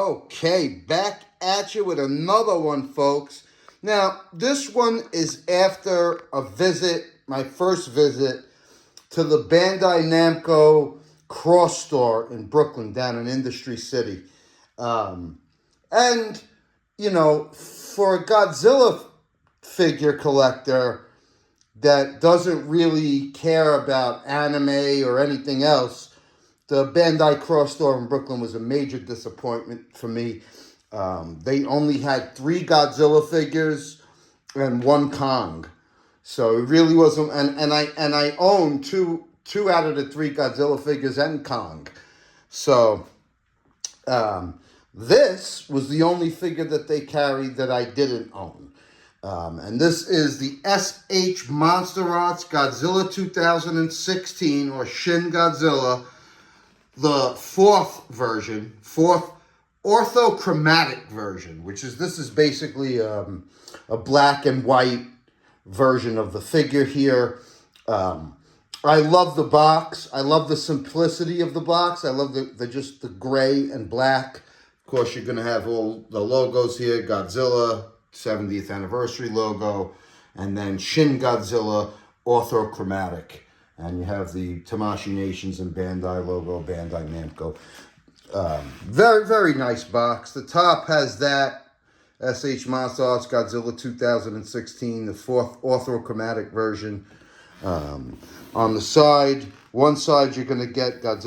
Okay, back at you with another one, folks. Now, this one is after a visit, my first visit, to the Bandai Namco Cross Store in Brooklyn, down in Industry City. And, you know, for a Godzilla figure collector that doesn't really care about anime or anything else, the Bandai Cross Store in Brooklyn was a major disappointment for me. They only had 3 Godzilla figures and 1 Kong, so it really wasn't. And I own two out of the 3 Godzilla figures and Kong. So this was the only figure that they carried that I didn't own. And this is the SH Monsterarts Godzilla 2016, or Shin Godzilla, the 4th version, 4th Orthochromatic version, this is basically a black and white version of the figure here. I love the box. I love the simplicity of the box. I love just the gray and black. Of course, you're going to have all the logos here. Godzilla, 70th anniversary logo, and then Shin Godzilla Orthochromatic. And you have the Tamashii Nations and Bandai logo, Bandai Namco. Very, very nice box. The top has that SH Monsterarts Godzilla 2016, the 4th Orthochromatic version. On the side, one side you're going to get a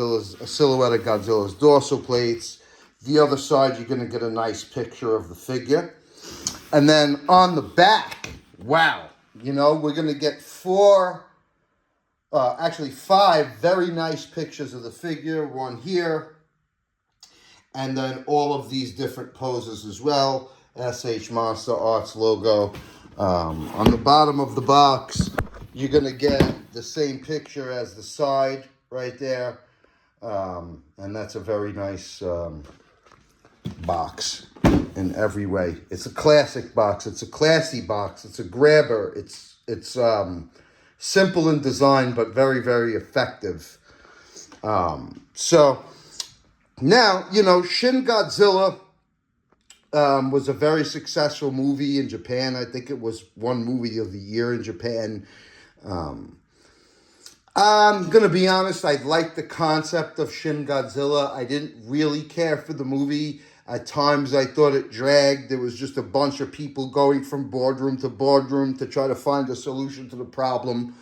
silhouette of Godzilla's dorsal plates. The other side you're going to get a nice picture of the figure. And then on the back, wow, you know, we're going to get 5 very nice pictures of the figure. One here, and then all of these different poses as well. SH Monsterarts logo. On the bottom of the box, you're going to get the same picture as the side right there. And that's a very nice box in every way. It's a classic box. It's a classy box. It's a grabber. It's simple in design, but very, very effective. So now, you know, Shin Godzilla was a very successful movie in Japan. I think it was one movie of the year in Japan. I'm going to be honest, I liked the concept of Shin Godzilla. I didn't really care for the movie. At times, I thought it dragged. There was just a bunch of people going from boardroom to boardroom to try to find a solution to the problem.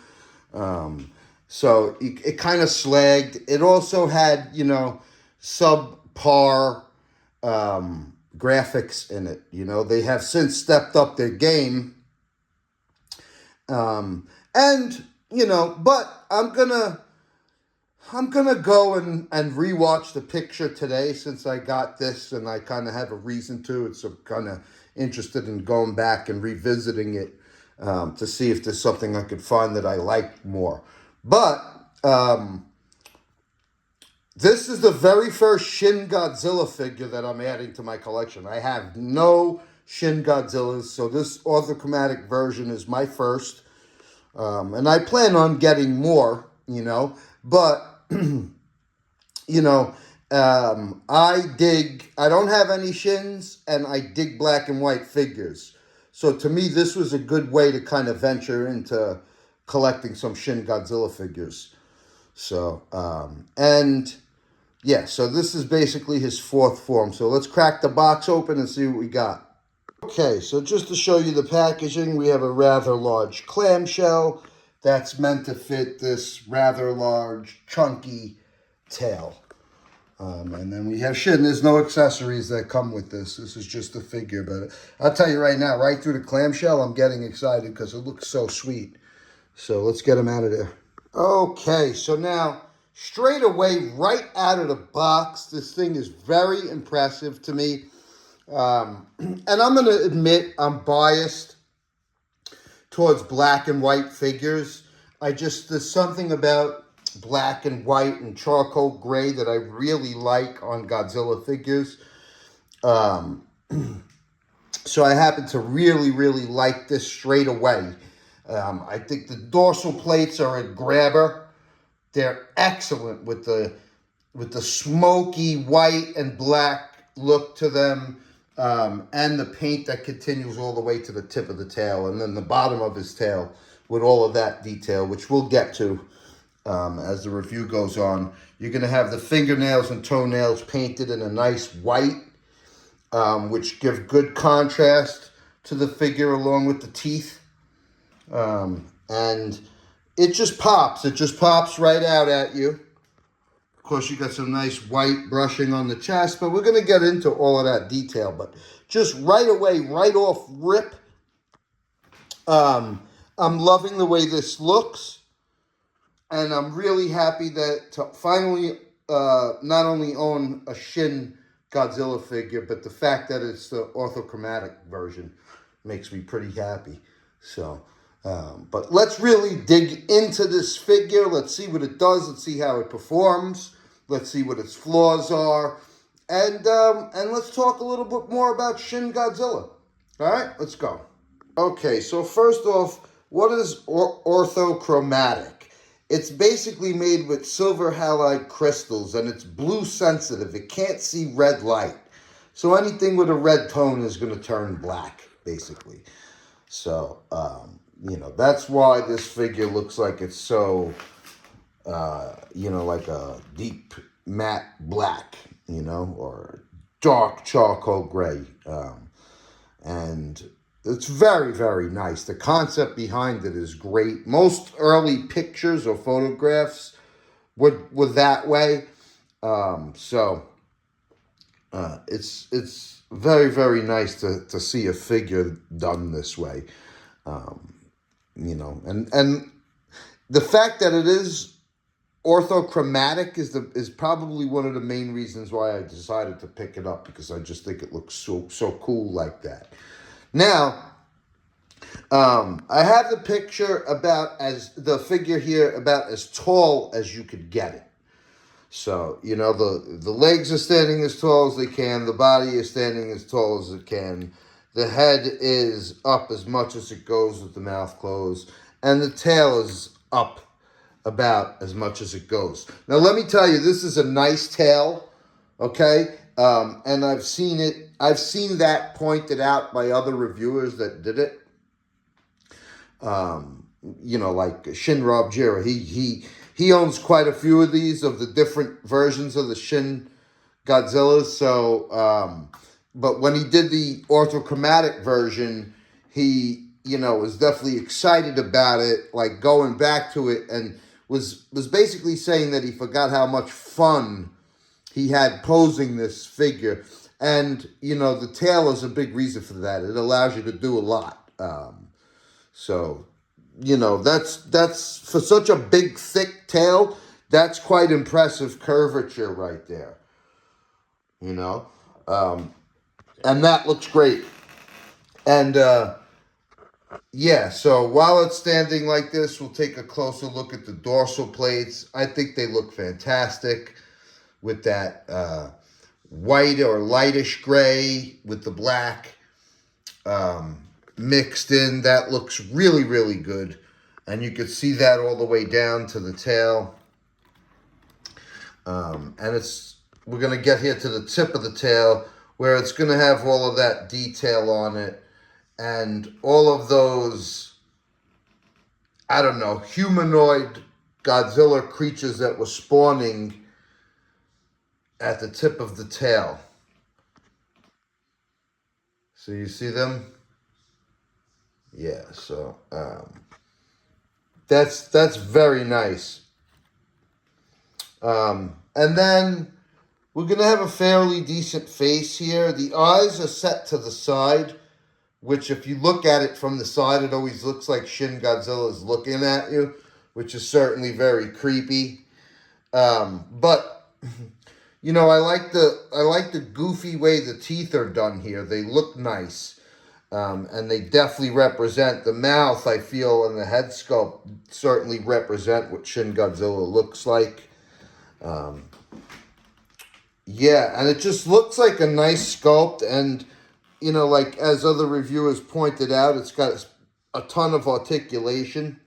So it kind of slagged. It also had, you know, subpar graphics in it. You know, they have since stepped up their game. And, you know, but I'm gonna go and rewatch the picture today, since I got this and I kind of have a reason to. It's kind of interested in going back and revisiting it to see if there's something I could find that I like more. But this is the very first Shin Godzilla figure that I'm adding to my collection. I have no Shin Godzillas, so this orthochromatic version is my first. And I plan on getting more, you know, but, you know, I don't have any Shins, and I dig black and white figures. So to me, this was a good way to kind of venture into collecting some Shin Godzilla figures. So, and yeah, so this is basically his 4th form. So let's crack the box open and see what we got. Okay, so just to show you the packaging, we have a rather large clamshell that's meant to fit this rather large, chunky tail. And then we have Shin. There's no accessories that come with this. This is just a figure. But I'll tell you right now, right through the clamshell, I'm getting excited because it looks so sweet. So let's get him out of there. Okay, so now, straight away, right out of the box, this thing is very impressive to me. And I'm going to admit I'm biased towards black and white figures. There's something about black and white and charcoal gray that I really like on Godzilla figures. So I happen to really, really like this straight away. I think the dorsal plates are a grabber. They're excellent with the smoky white and black look to them, and the paint that continues all the way to the tip of the tail, and then the bottom of his tail with all of that detail, which we'll get to as the review goes on. You're going to have the fingernails and toenails painted in a nice white, which give good contrast to the figure along with the teeth. And it just pops. It just pops right out at you. Of course, you got some nice white brushing on the chest, but we're going to get into all of that detail. But just right away, right off rip, I'm loving the way this looks. And I'm really happy that to finally not only own a Shin Godzilla figure, but the fact that it's the orthochromatic version makes me pretty happy. So, but let's really dig into this figure. Let's see what it does. Let's see how it performs. Let's see what its flaws are. And let's talk a little bit more about Shin Godzilla. All right, let's go. Okay, so first off, what is orthochromatic? It's basically made with silver halide crystals, and it's blue sensitive. It can't see red light. So anything with a red tone is going to turn black, basically. So, that's why this figure looks like it's so, like a deep matte black, or dark charcoal gray. And it's very, very nice. The concept behind it is great. Most early pictures or photographs were that way. It's very, very nice to see a figure done this way. And the fact that it is orthochromatic is probably one of the main reasons why I decided to pick it up, because I just think it looks so cool like that. Now, I have the picture the figure here about as tall as you could get it. So, the legs are standing as tall as they can. The body is standing as tall as it can. The head is up as much as it goes with the mouth closed. And the tail is up about as much as it goes. Now, let me tell you, this is a nice tail, okay? And I've seen that pointed out by other reviewers that did it. Like Shin Jira. He owns quite a few of these, of the different versions of the Shin Godzillas. So, but when he did the orthochromatic version, he, was definitely excited about it, like going back to it, and was basically saying that he forgot how much fun he had posing this figure. And, the tail is a big reason for that. It allows you to do a lot. That's for such a big, thick tail, that's quite impressive curvature right there. And that looks great. And, so while it's standing like this, we'll take a closer look at the dorsal plates. I think they look fantastic with that white or lightish gray with the black mixed in. That looks really, really good. And you can see that all the way down to the tail. And we're going to get here to the tip of the tail, where it's going to have all of that detail on it. And all of those, humanoid Godzilla creatures that were spawning at the tip of the tail. So you see them? Yeah, so that's very nice. And then we're going to have a fairly decent face here. The eyes are set to the side, which if you look at it from the side, it always looks like Shin Godzilla is looking at you, which is certainly very creepy. But I like the goofy way the teeth are done here. They look nice. And they definitely represent the mouth, I feel, and the head sculpt certainly represent what Shin Godzilla looks like. And it just looks like a nice sculpt. And, like as other reviewers pointed out, it's got a ton of articulation,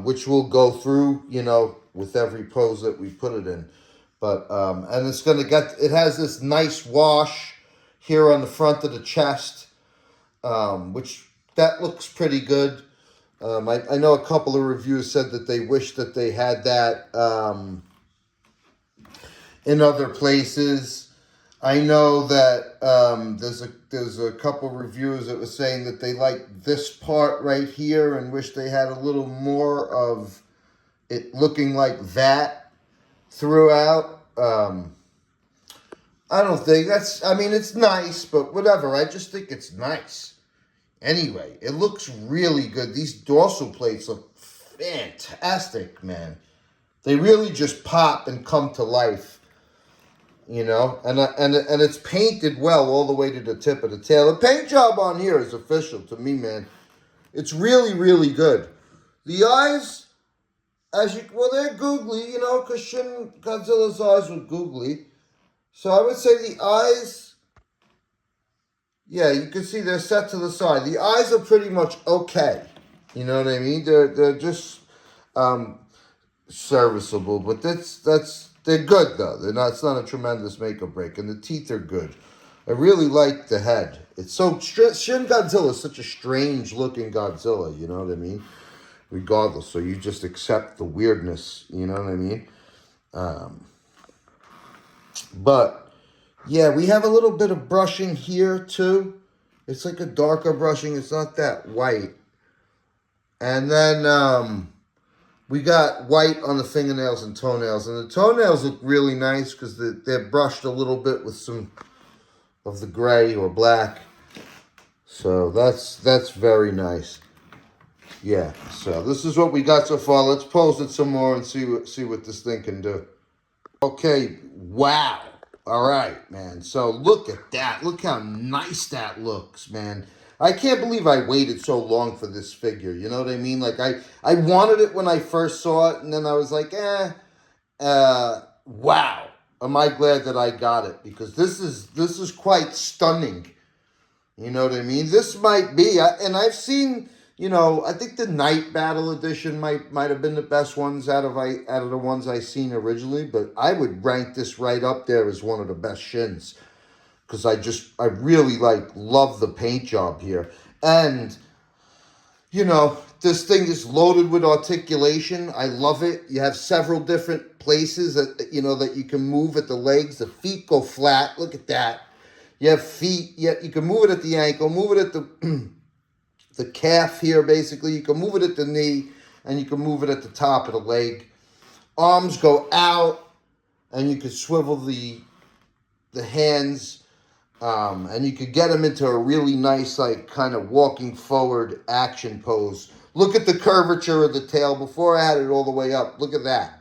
which we'll go through, with every pose that we put it in. But, and it's going to get, it has this nice wash here on the front of the chest, which that looks pretty good. I know a couple of reviewers said that they wish that they had that in other places. I know that there's a couple reviewers that were saying that they like this part right here and wish they had a little more of it looking like that throughout. I don't think that's, I mean, it's nice, but whatever. I just think it's nice. Anyway, it looks really good. These dorsal plates look fantastic, man. They really just pop and come to life, you know. And it's painted well all the way to the tip of the tail. The paint job on here is official to me, man. It's really, really good. The eyes, well, they're googly, you know, because Shin Godzilla's eyes were googly. So I would say the eyes, yeah, you can see they're set to the side. The eyes are pretty much okay. You know what I mean? They're just serviceable, but they're good though. They're not. It's not a tremendous make or break, and the teeth are good. I really like the head. It's so Shin Godzilla is such a strange looking Godzilla. You know what I mean? Regardless, so you just accept the weirdness. You know what I mean? But, yeah, we have a little bit of brushing here, too. It's like a darker brushing. It's not that white. And then we got white on the fingernails and toenails. And the toenails look really nice because they're brushed a little bit with some of the gray or black. So that's very nice. Yeah, so this is what we got so far. Let's pose it some more and see what this thing can do. Okay, wow. All right, man. So look at that. Look how nice that looks, man. I can't believe I waited so long for this figure. You know what I mean? Like, I wanted it when I first saw it, and then I was like, wow. Am I glad that I got it? Because this is quite stunning. You know what I mean? This might be, and I've seen... You know, I think the Night Battle Edition might have been the best ones out of the ones I seen originally, but I would rank this right up there as one of the best Shins because I really love the paint job here. And you know, this thing is loaded with articulation. I love it. You have several different places that you can move at the legs. The feet go flat. Look at that. You have feet. Yeah, you can move it at the ankle, move it at the the calf here, basically. You can move it at the knee, and you can move it at the top of the leg. Arms go out, and you can swivel the hands, and you could get them into a really nice, kind of walking forward action pose. Look at the curvature of the tail before I had it all the way up. Look at that.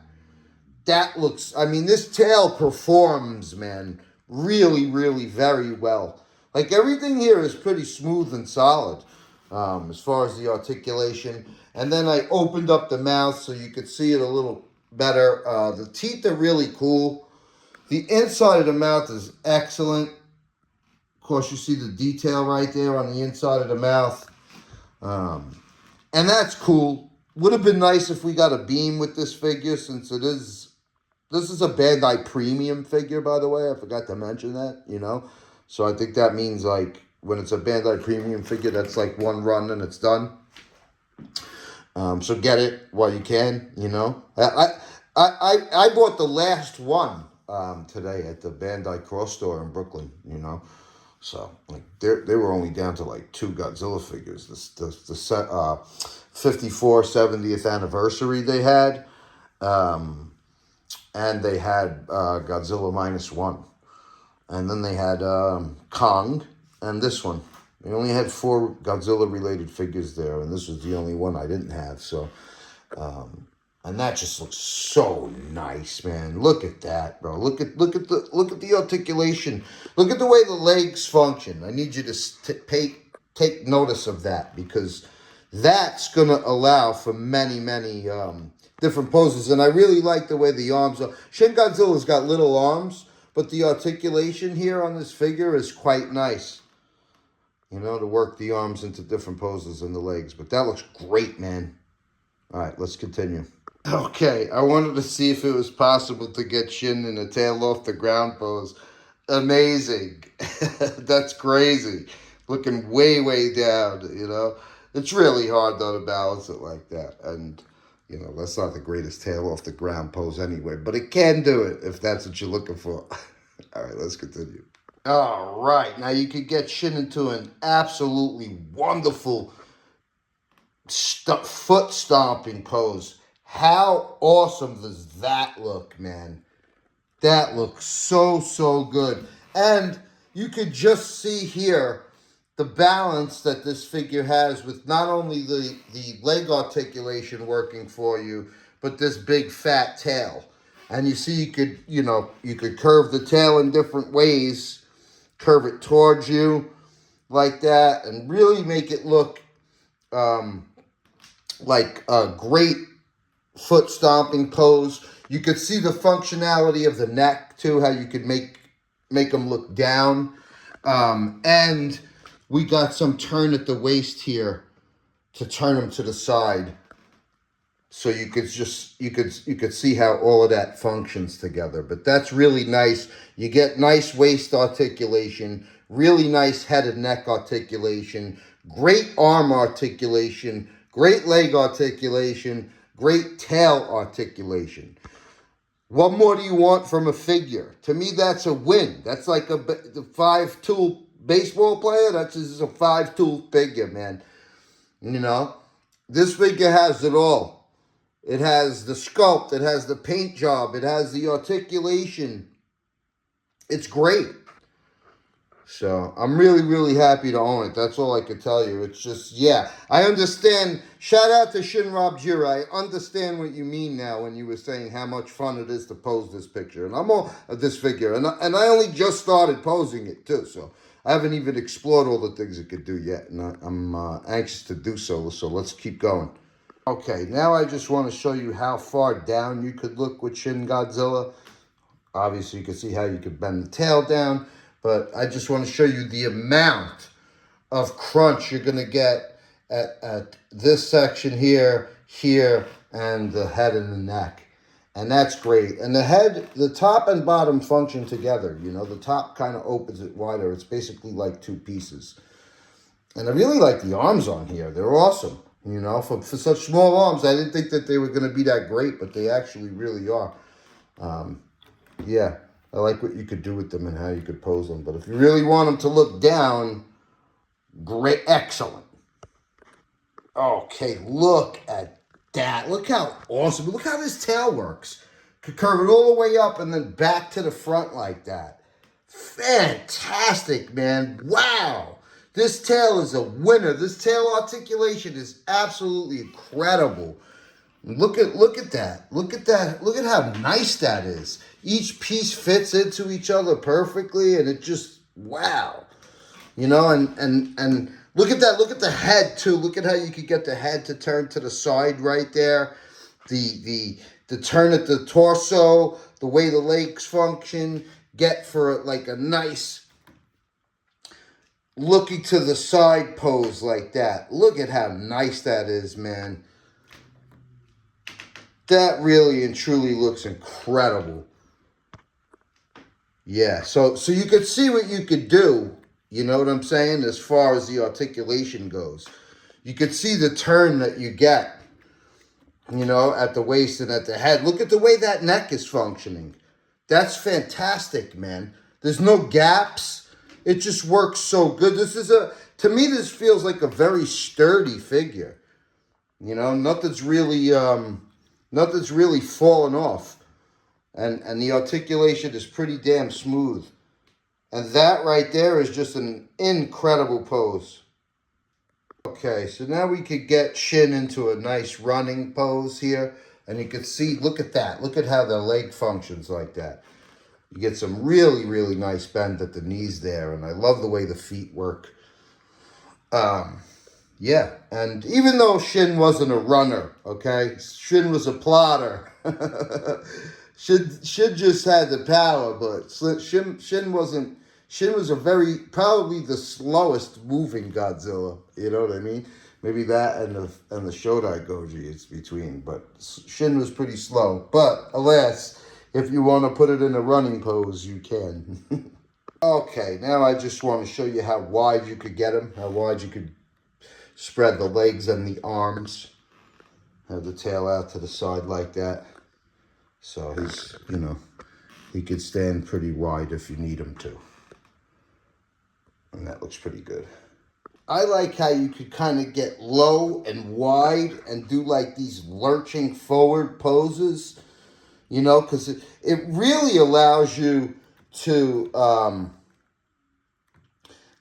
That looks, I mean, this tail performs, man, really, really very well. Like, everything here is pretty smooth and solid. As far as the articulation. And then I opened up the mouth so you could see it a little better. The teeth are really cool. The inside of the mouth is excellent. Of course, you see the detail right there on the inside of the mouth. And that's cool. Would have been nice if we got a beam with this figure since this is a Bandai Premium figure, by the way. I forgot to mention that, you know. So I think that means, when it's a Bandai Premium figure, that's one run and it's done. So get it while you can, you know. I bought the last one today at the Bandai Cross store in Brooklyn, you know. So they were only down to 2 Godzilla figures. The set 54 70th anniversary they had, and they had Godzilla -1, and then they had Kong. And this one. We only had 4 Godzilla-related figures there, and this was the only one I didn't have. So, and that just looks so nice, man. Look at that, bro. Look at the articulation. Look at the way the legs function. I need you to take notice of that because that's gonna allow for many different poses. And I really like the way the arms are. Shin Godzilla's got little arms, but the articulation here on this figure is quite nice. You know, to work the arms into different poses and the legs. But that looks great, man. All right, let's continue. Okay, I wanted to see if it was possible to get Shin in a tail off the ground pose. Amazing. That's crazy. Looking way, way down, you know. It's really hard though to balance it like that. And, you know, that's not the greatest tail off the ground pose anyway. But it can do it if that's what you're looking for. All right, let's continue. All right, now you could get Shin into an absolutely wonderful foot stomping pose. How awesome does that look, man? That looks so, so good. And you could just see here the balance that this figure has with not only the leg articulation working for you, but this big fat tail. And you see you could curve the tail in different ways, curve it towards you like that, and really make it look like a great foot stomping pose. You could see the functionality of the neck too, how you could make them look down. And we got some turn at the waist here to turn them to the side. So you could see how all of that functions together. But that's really nice. You get nice waist articulation, really nice head and neck articulation, great arm articulation, great leg articulation, great tail articulation. What more do you want from a figure? To me, that's a win. That's like the 5-tool baseball player. That's just a 5-tool figure, man. You know, this figure has it all. It has the sculpt. It has the paint job. It has the articulation. It's great. So I'm really, really happy to own it. That's all I could tell you. It's just, yeah, I understand. Shout out to Shin Jira. I understand what you mean now when you were saying how much fun it is to pose this picture. And I'm all this figure. And I only just started posing it too. So I haven't even explored all the things it could do yet. And I'm anxious to do so. So let's keep going. Okay, now I just want to show you how far down you could look with Shin Godzilla. Obviously, you can see how you could bend the tail down. But I just want to show you the amount of crunch you're going to get at this section here, and the head and the neck. And that's great. And the head, the top and bottom function together. You know, the top kind of opens it wider. It's basically like two pieces. And I really like the arms on here. They're awesome. You know, for such small arms, I didn't think that they were going to be that great, but they actually really are. Yeah. I like what you could do with them and how you could pose them. But if you really want them to look down, great, excellent. Okay, look at that. Look how awesome. Look how this tail works. Could curve it all the way up and then back to the front like that. Fantastic, man. Wow. This tail is a winner. This tail articulation is absolutely incredible. Look at that. Look at that. Look at how nice that is. Each piece fits into each other perfectly, and it just, wow. You know, and look at that. Look at the head too. Look at how you could get the head to turn to the side right there. The turn at the torso, the way the legs function, get for like a nice looking to the side pose like that. Look at how nice that is, man. That really and truly looks incredible. Yeah, so you could see what you could do, you know what I'm saying, as far as the articulation goes. You could see the turn that you get, you know, at the waist and at the head. Look at the way that neck is functioning. That's fantastic, man. There's no gaps. It just works so good. To me, this feels like a very sturdy figure. You know, nothing's really fallen off. And the articulation is pretty damn smooth. And that right there is just an incredible pose. Okay, so now we could get Shin into a nice running pose here. And you can see, look at that. Look at how the leg functions like that. You get some really, really nice bend at the knees there. And I love the way the feet work. Yeah, and even though Shin wasn't a runner, okay? Shin was a plotter. Shin just had the power, but Shin wasn't. Shin was probably the slowest moving Godzilla. You know what I mean? Maybe that and the Shodai Goji it's between. But Shin was pretty slow. But alas, if you want to put it in a running pose, you can. Okay, now I just want to show you how wide you could get him. How wide you could spread the legs and the arms. Have the tail out to the side like that. So he's, you know, he could stand pretty wide if you need him to. And that looks pretty good. I like how you could kind of get low and wide and do like these lurching forward poses, you know, because it really allows you to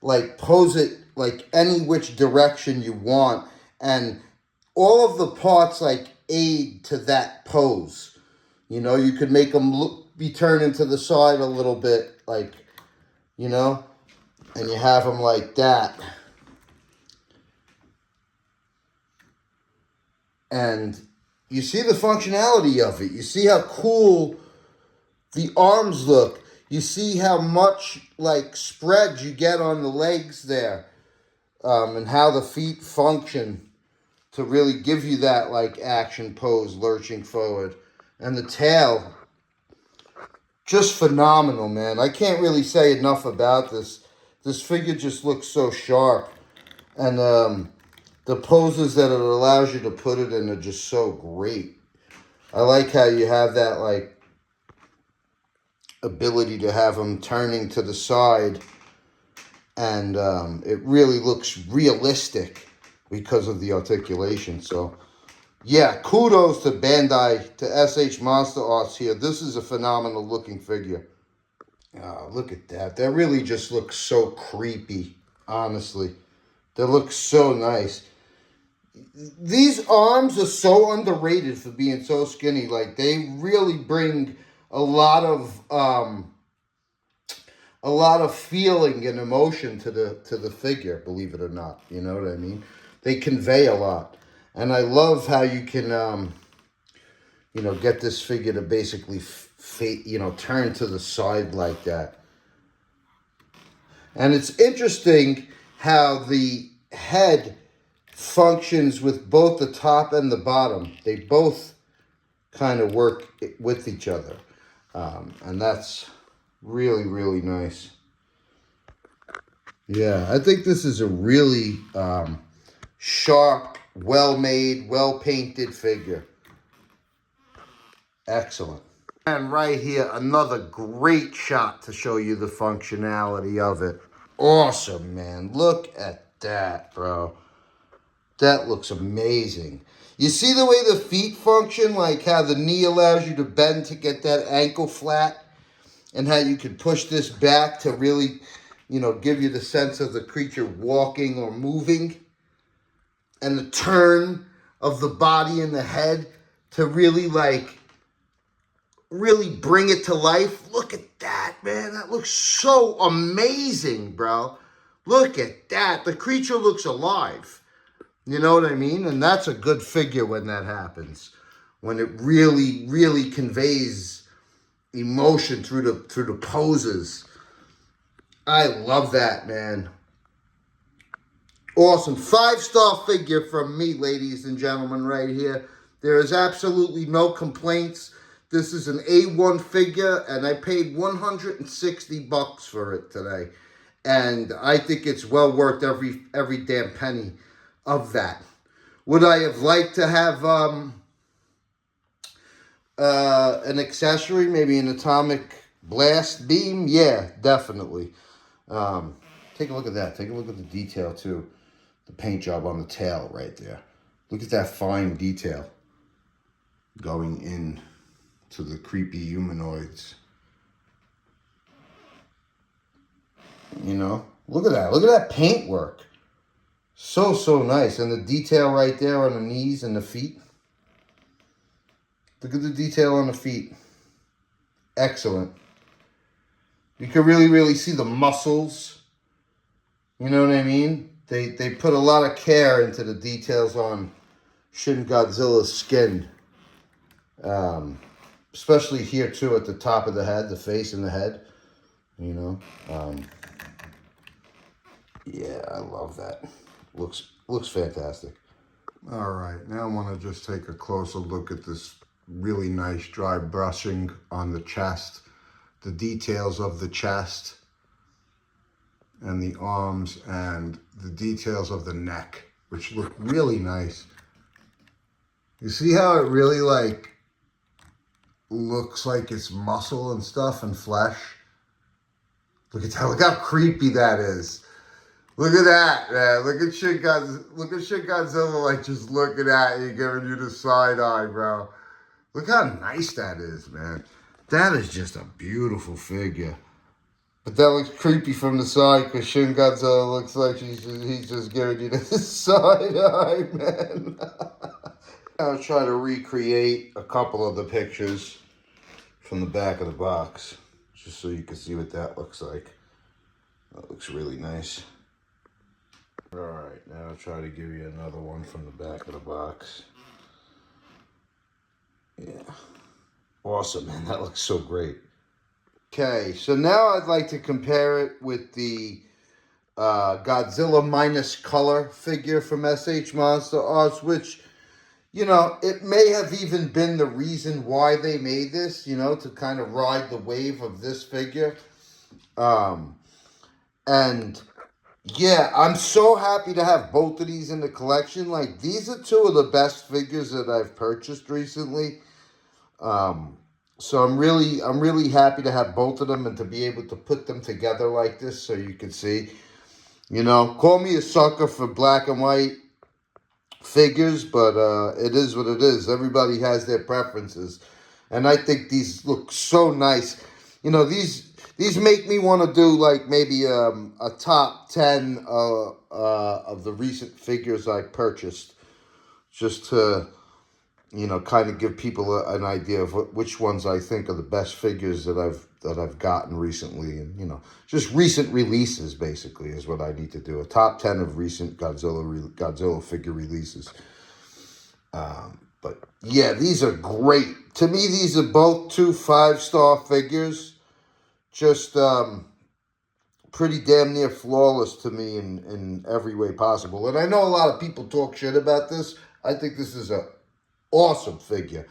like pose it like any which direction you want, and all of the parts like aid to that pose. You know, you could make them be turning to the side a little bit, like, you know, and you have them like that. And you see the functionality of it. You see how cool the arms look. You see how much like spread you get on the legs there, and how the feet function to really give you that like action pose, lurching forward. And the tail, just phenomenal, man. I can't really say enough about this. This figure just looks so sharp. And the poses that it allows you to put it in are just so great. I like how you have that like ability to have them turning to the side, and it really looks realistic because of the articulation. So yeah, kudos to Bandai, to SH Monsterarts here. This is a phenomenal looking figure. Look at that. That really just looks so creepy, honestly. That looks so nice. These arms are so underrated for being so skinny. Like, they really bring a lot of feeling and emotion to the figure, believe it or not. You know what I mean? They convey a lot. And I love how you can, you know, get this figure to basically, turn to the side like that. And it's interesting how the head functions with both the top and the bottom. They both kind of work with each other. And that's really, really nice. Yeah, I think this is a really sharp, well-made, well-painted figure. Excellent. And right here, another great shot to show you the functionality of it. Awesome, man. Look at that, bro. That looks amazing. You see the way the feet function? Like how the knee allows you to bend to get that ankle flat? And how you can push this back to really, you know, give you the sense of the creature walking or moving. And the turn of the body and the head to really, like, really bring it to life. Look at that, man. That looks so amazing, bro. Look at that. The creature looks alive. You know what I mean? And that's a good figure when that happens. When it really, really conveys emotion through the poses. I love that, man. Awesome. 5-star figure from me, ladies and gentlemen, right here. There is absolutely no complaints. This is an A1 figure, and I paid $160 for it today. And I think it's well worth every damn penny of that. Would I have liked to have an accessory, maybe an atomic blast beam? Yeah, definitely. Take a look at that. Take a look at the detail, too. The paint job on the tail right there. Look at that fine detail going in to the creepy humanoids. You know, look at that. Look at that paint work. So, so nice. And the detail right there on the knees and the feet. Look at the detail on the feet. Excellent. You can really, really see the muscles. You know what I mean? They put a lot of care into the details on Shin Godzilla's skin. Especially here, too, at the top of the head, the face and the head. You know? Yeah, I love that. Looks fantastic. All right, now I want to just take a closer look at this really nice dry brushing on the chest, the details of the chest and the arms and the details of the neck, which look really nice. You see how it really like looks like it's muscle and stuff and flesh? Look how creepy that is. Look at that, man. Look at Shin Godzilla like just looking at you, giving you the side eye, bro. Look how nice that is, man. That is just a beautiful figure. But that looks creepy from the side because Shin Godzilla looks like he's just giving you the side eye, man. I'll try to recreate a couple of the pictures from the back of the box, just so you can see what that looks like. That looks really nice. All right, now I'll try to give you another one from the back of the box. Yeah. Awesome, man. That looks so great. Okay, so now I'd like to compare it with the Godzilla minus color figure from SH Monsterarts, which, you know, it may have even been the reason why they made this, you know, to kind of ride the wave of this figure. And yeah, I'm so happy to have both of these in the collection. Like, these are two of the best figures that I've purchased recently. So I'm really happy to have both of them and to be able to put them together like this so you can see. You know, call me a sucker for black and white figures, but it is what it is. Everybody has their preferences. And I think these look so nice. You know, these make me want to do like maybe a top 10 of the recent figures I purchased, just to, you know, kind of give people an idea of which ones I think are the best figures that I've gotten recently, and, you know, just recent releases basically is what I need to do. A top 10 of recent Godzilla figure releases. But yeah, these are great. To me, these are both 2 5-star figures. Just pretty damn near flawless to me in every way possible. And I know a lot of people talk shit about this. I think this is a awesome figure.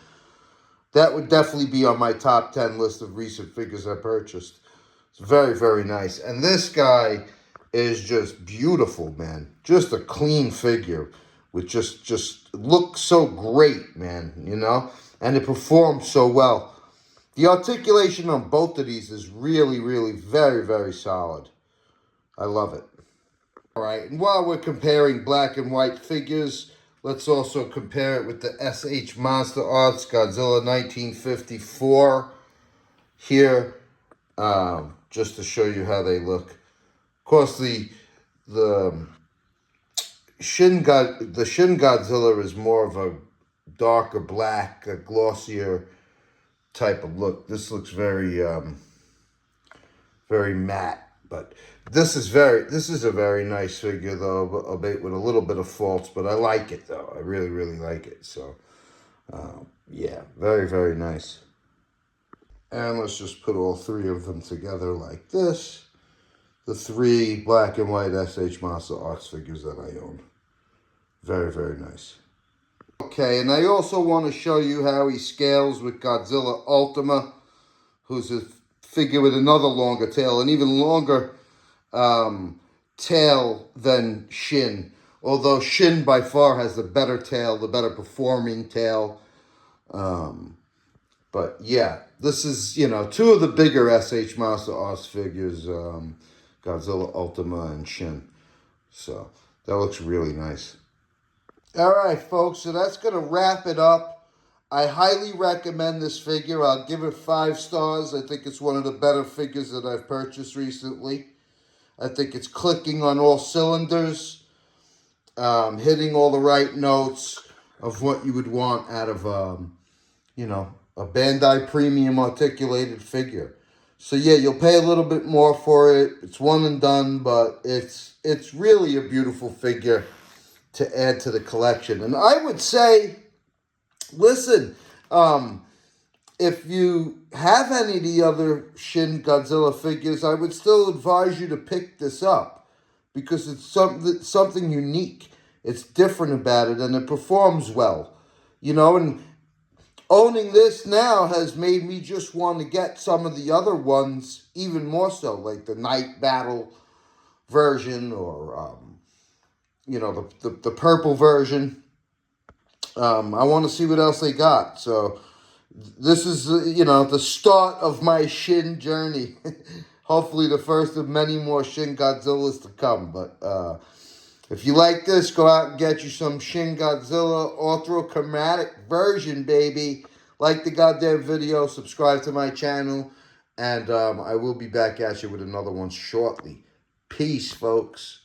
That would definitely be on my top 10 list of recent figures I purchased. It's very, very nice. And this guy is just beautiful, man. Just a clean figure with just looks so great, man, you know? And it performs so well. The articulation on both of these is really, really very, very solid. I love it. All right, and while we're comparing black and white figures, let's also compare it with the SH Monsterarts Godzilla 1954 here, just to show you how they look. Of course, the Shin Godzilla is more of a darker black, a glossier type of look. This looks very very matte. But this is a very nice figure, though, albeit with a little bit of faults. But I like it, though. I really, really like it. So, yeah, very, very nice. And let's just put all 3 of them together like this. The 3 black and white SH Monsterarts figures that I own. Very, very nice. Okay, and I also want to show you how he scales with Godzilla Ultima, who's a figure with another longer tail, an even longer tail than Shin. Although Shin by far has the better tail, the better performing tail. But yeah, this is, you know, 2 of the bigger SH Monsterarts figures, Godzilla Ultima and Shin. So that looks really nice. All right, folks, so that's going to wrap it up. I highly recommend this figure. I'll give it 5 stars. I think it's one of the better figures that I've purchased recently. I think it's clicking on all cylinders, hitting all the right notes of what you would want out of, you know, a Bandai premium articulated figure. So yeah, you'll pay a little bit more for it. It's one and done, but it's really a beautiful figure to add to the collection. And I would say, listen, if you have any of the other Shin Godzilla figures, I would still advise you to pick this up, because it's something unique. It's different about it, and it performs well. You know, and owning this now has made me just want to get some of the other ones even more so, like the Night Battle version, or you know, the purple version. I want to see what else they got. So this is, you know, the start of my Shin journey. Hopefully the first of many more Shin Godzillas to come. But if you like this, go out and get you some Shin Godzilla Orthochromatic version, baby. Like the goddamn video, subscribe to my channel, and I will be back at you with another one shortly. Peace, folks.